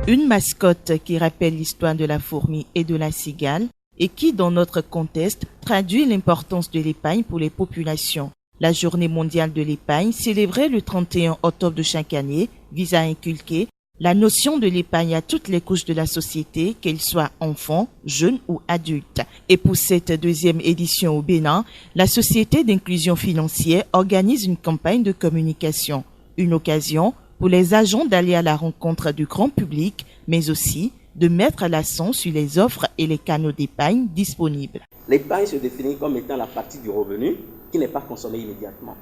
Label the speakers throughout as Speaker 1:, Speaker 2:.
Speaker 1: Une mascotte qui rappelle l'histoire de la fourmi et de la cigale et qui, dans notre contexte, traduit l'importance de l'épargne pour les populations. La Journée mondiale de l'épargne, célébrée le 31 octobre de chaque année, vise à inculquer la notion de l'épargne à toutes les couches de la société, qu'elles soient enfants, jeunes ou adultes. Et pour cette deuxième édition au Bénin, la Société d'inclusion financière organise une campagne de communication, une occasion pour les agents d'aller à la rencontre du grand public, mais aussi de mettre l'accent sur les offres et les canaux d'épargne disponibles.
Speaker 2: L'épargne se définit comme étant la partie du revenu qui n'est pas consommée immédiatement,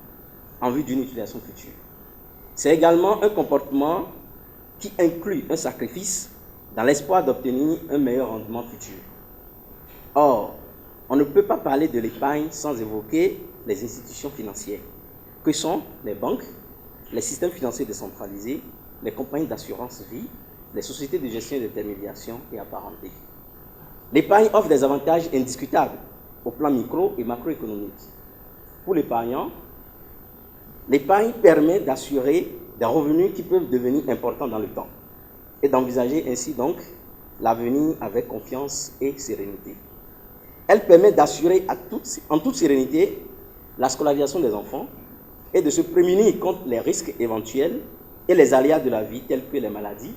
Speaker 2: en vue d'une utilisation future. C'est également un comportement qui inclut un sacrifice dans l'espoir d'obtenir un meilleur rendement futur. Or, on ne peut pas parler de l'épargne sans évoquer les institutions financières, que sont les banques, les systèmes financiers décentralisés, les compagnies d'assurance vie, les sociétés de gestion et d'intermédiation et apparentées. L'épargne offre des avantages indiscutables au plan micro et macroéconomique. Pour l'épargnant, l'épargne permet d'assurer des revenus qui peuvent devenir importants dans le temps et d'envisager ainsi donc l'avenir avec confiance et sérénité. Elle permet d'assurer en toute sérénité la scolarisation des enfants et de se prémunir contre les risques éventuels et les aléas de la vie tels que les maladies,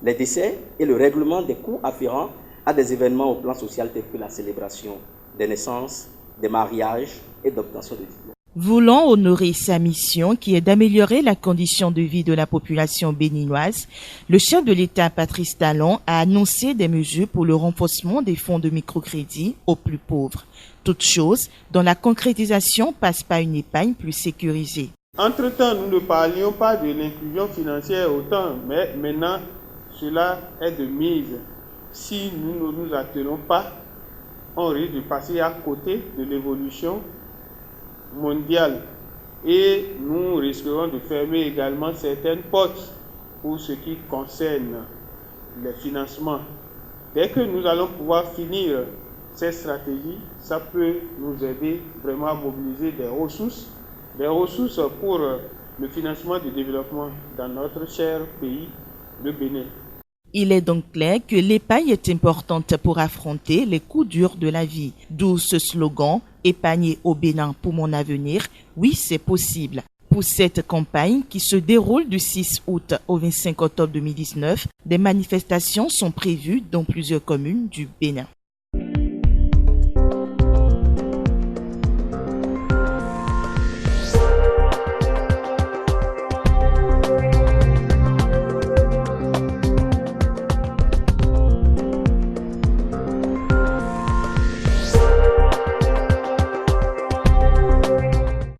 Speaker 2: les décès et le règlement des coûts afférents à des événements au plan social tels que la célébration des naissances, des mariages et d'obtention de diplômes.
Speaker 1: Voulant honorer sa mission qui est d'améliorer la condition de vie de la population béninoise, le chef de l'État Patrice Talon a annoncé des mesures pour le renforcement des fonds de microcrédit aux plus pauvres. Toute chose dont la concrétisation passe par une épargne plus sécurisée.
Speaker 3: Entre-temps, nous ne parlions pas de l'inclusion financière autant, mais maintenant, cela est de mise. Si nous ne nous attelons pas, on risque de passer à côté de l'évolution mondiale et nous risquerons de fermer également certaines portes pour ce qui concerne les financements. Dès que nous allons pouvoir finir cette stratégie, ça peut nous aider vraiment à mobiliser des ressources pour le financement du développement dans notre cher pays, le Bénin.
Speaker 1: Il est donc clair que l'épargne est importante pour affronter les coups durs de la vie. D'où ce slogan « Épargner au Bénin pour mon avenir ». Oui, c'est possible. Pour cette campagne qui se déroule du 6 août au 25 octobre 2019, des manifestations sont prévues dans plusieurs communes du Bénin.